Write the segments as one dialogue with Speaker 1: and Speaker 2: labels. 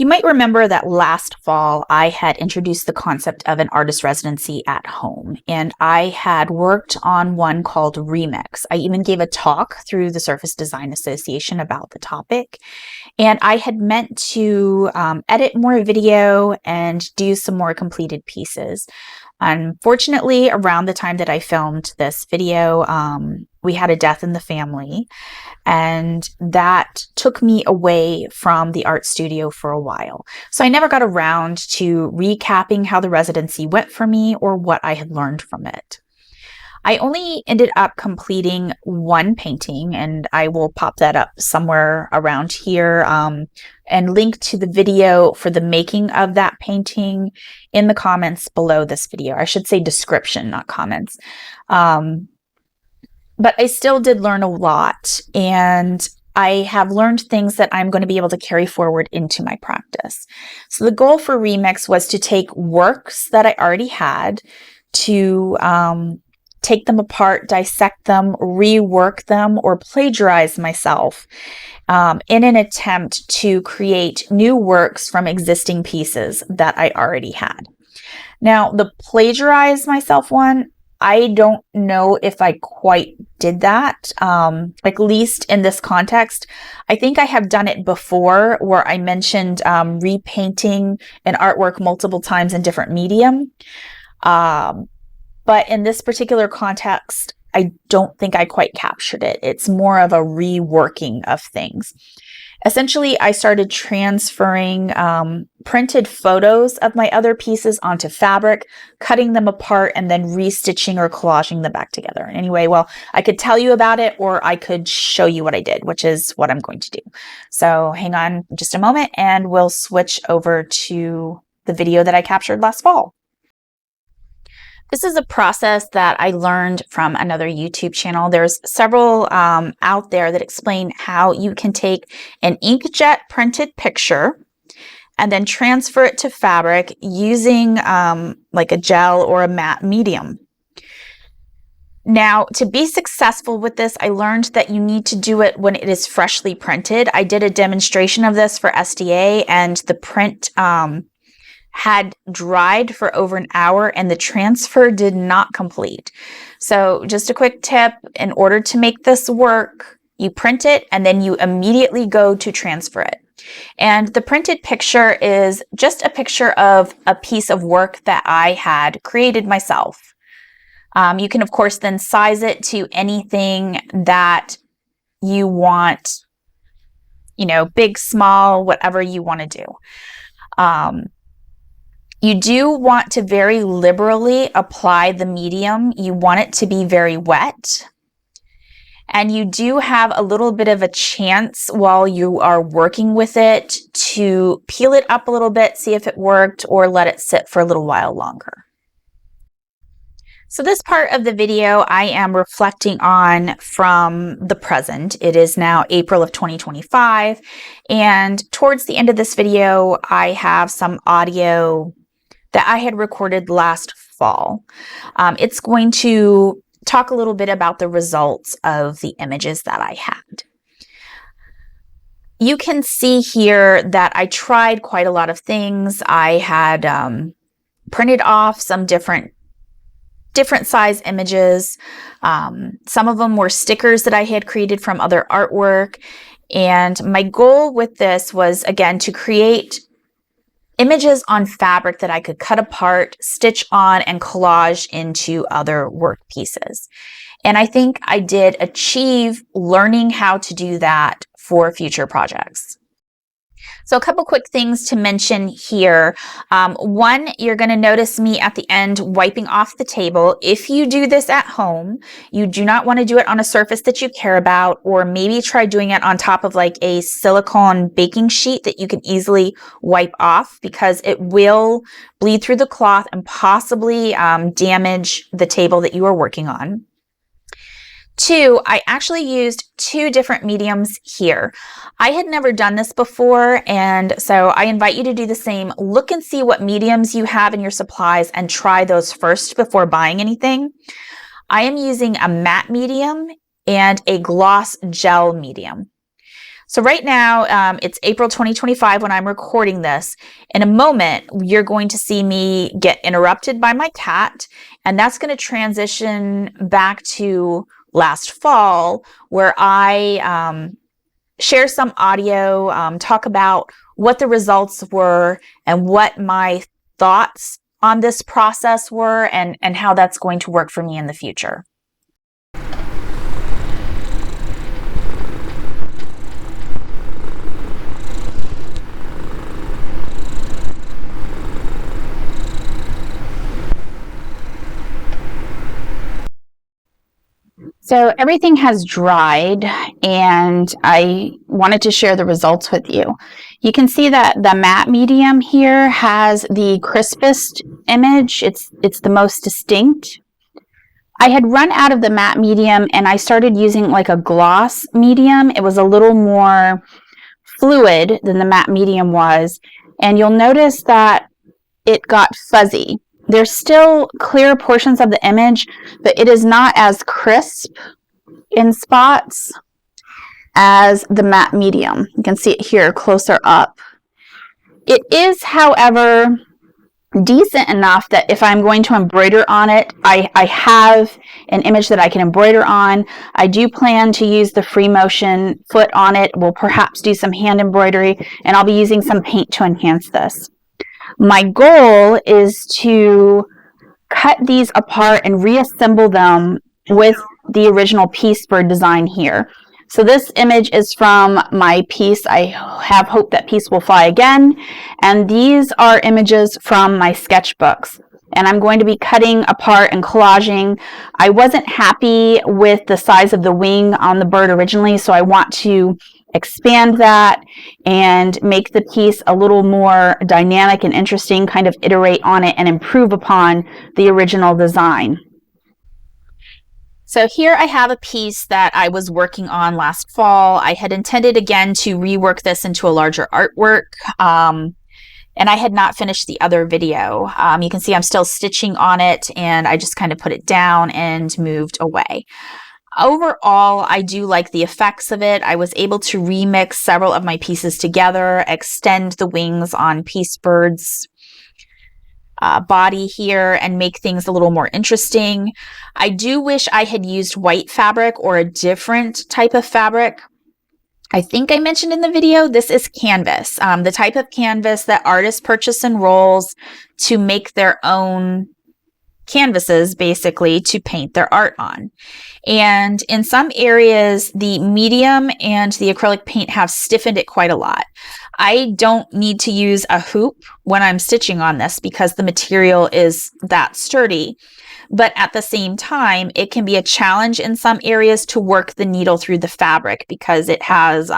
Speaker 1: You might remember that last fall I had introduced the concept of an artist residency at home, and I had worked on one called Remix. I even gave a talk through the Surface Design Association about the topic, and I had meant to edit more video and do some more completed pieces. Unfortunately, around the time that I filmed this video, we had a death in the family, and that took me away from the art studio for a while. So I never got around to recapping how the residency went for me or what I had learned from it. I only ended up completing one painting, and I will pop that up somewhere around here and link to the video for the making of that painting in the comments below this video. I should say description, not comments. But I still did learn a lot, and I have learned things that I'm going to be able to carry forward into my practice. So the goal for Remix was to take works that I already had, to take them apart, dissect them, rework them, or plagiarize myself in an attempt to create new works from existing pieces that I already had. Now, the plagiarize myself one, I don't know if I quite did that, at least in this context. I think I have done it before, where I mentioned repainting an artwork multiple times in different medium. But in this particular context, I don't think I quite captured it. It's more of a reworking of things. Essentially, I started transferring printed photos of my other pieces onto fabric, cutting them apart, and then restitching or collaging them back together. Anyway, well, I could tell you about it, or I could show you what I did, which is what I'm going to do. So hang on just a moment, and we'll switch over to the video that I captured last fall. This is a process that I learned from another YouTube channel. There's several out there that explain how you can take an inkjet printed picture and then transfer it to fabric using like a gel or a matte medium. Now, to be successful with this, I learned that you need to do it when it is freshly printed. I did a demonstration of this for SDA, and the print had dried for over an hour, and the transfer did not complete. So just a quick tip, in order to make this work, you print it and then you immediately go to transfer it. And the printed picture is just a picture of a piece of work that I had created myself. You can, of course, then size it to anything that you want, you know, big, small, whatever you want to do. You do want to very liberally apply the medium. You want it to be very wet. And you do have a little bit of a chance while you are working with it to peel it up a little bit, see if it worked, or let it sit for a little while longer. So this part of the video I am reflecting on from the present. It is now April of 2025. And towards the end of this video, I have some audio that I had recorded last fall. It's going to talk a little bit about the results of the images that I had. You can see here that I tried quite a lot of things. I had printed off some different size images. Some of them were stickers that I had created from other artwork. And my goal with this was, again, to create images on fabric that I could cut apart, stitch on, and collage into other work pieces. And I think I did achieve learning how to do that for future projects. So a couple quick things to mention here. One, you're going to notice me at the end wiping off the table. If you do this at home, you do not want to do it on a surface that you care about, or maybe try doing it on top of like a silicone baking sheet that you can easily wipe off, because it will bleed through the cloth and possibly damage the table that you are working on. Two, I actually used two different mediums here. I had never done this before, and so I invite you to do the same. Look and see what mediums you have in your supplies and try those first before buying anything. I am using a matte medium and a gloss gel medium. So right now, it's April 2025 when I'm recording this. In a moment, you're going to see me get interrupted by my cat, and that's going to transition back to last fall, where I share some audio, talk about what the results were and what my thoughts on this process were, and how that's going to work for me in the future. So everything has dried, and I wanted to share the results with you. You can see that the matte medium here has the crispest image. It's the most distinct. I had run out of the matte medium and I started using like a gloss medium. It was a little more fluid than the matte medium was, and you'll notice that it got fuzzy. There's still clear portions of the image, but it is not as crisp in spots as the matte medium. You can see it here closer up. It is, however, decent enough that if I'm going to embroider on it, I have an image that I can embroider on. I do plan to use the free motion foot on it. We'll perhaps do some hand embroidery, and I'll be using some paint to enhance this. My goal is to cut these apart and reassemble them with the original piece bird design here. So this image is from my piece, I Have Hope That Peace Will Fly Again, and these are images from my sketchbooks. And I'm going to be cutting apart and collaging. I wasn't happy with the size of the wing on the bird originally, so I want to expand that and make the piece a little more dynamic and interesting, kind of iterate on it and improve upon the original design. So here I have a piece that I was working on last fall. I had intended again to rework this into a larger artwork, and I had not finished the other video. You can see I'm still stitching on it, and I just kind of put it down and moved away. Overall, I do like the effects of it. I was able to remix several of my pieces together, extend the wings on Peace Bird's body here, and make things a little more interesting. I do wish I had used white fabric or a different type of fabric. I think I mentioned in the video, this is canvas, the type of canvas that artists purchase in rolls to make their own canvases, basically, to paint their art on. And in some areas, the medium and the acrylic paint have stiffened it quite a lot. I don't need to use a hoop when I'm stitching on this because the material is that sturdy. But at the same time, it can be a challenge in some areas to work the needle through the fabric because it has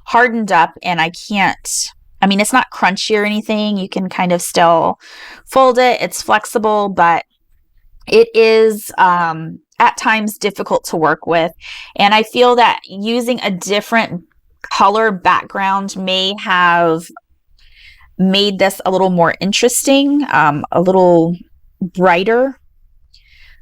Speaker 1: hardened up, and I can't, I mean, it's not crunchy or anything. You can kind of still fold it. It's flexible, but it is at times difficult to work with. And I feel that using a different color background may have made this a little more interesting, a little brighter.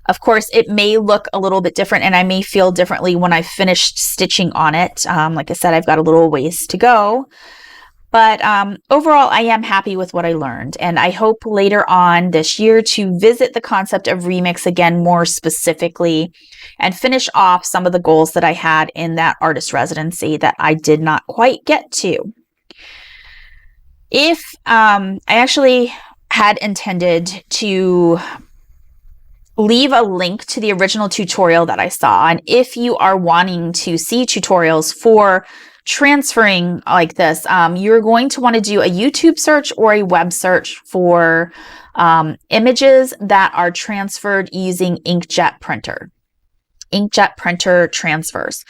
Speaker 1: Of course, it may look a little bit different, and I may feel differently when I've finished stitching on it. Like I said, I've got a little ways to go. But overall, I am happy with what I learned, and I hope later on this year to visit the concept of remix again more specifically and finish off some of the goals that I had in that artist residency that I did not quite get to. If I actually had intended to leave a link to the original tutorial that I saw, and if you are wanting to see tutorials for transferring like this, you're going to want to do a YouTube search or a web search for images that are transferred using inkjet printer transfers,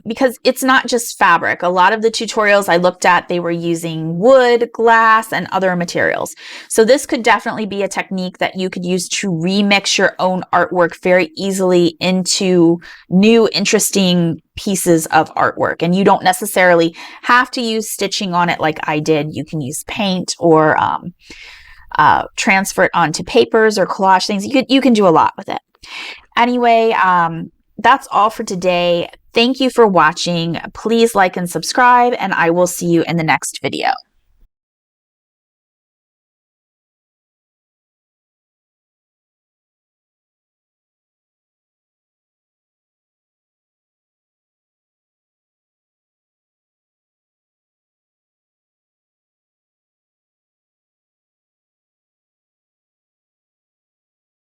Speaker 1: because it's not just fabric. A lot of the tutorials I looked at, they were using wood, glass, and other materials. So this could definitely be a technique that you could use to remix your own artwork very easily into new, interesting pieces of artwork. And you don't necessarily have to use stitching on it like I did. You can use paint or transfer it onto papers or collage things. You can do a lot with it. Anyway, that's all for today. Thank you for watching. Please like and subscribe, and I will see you in the next video.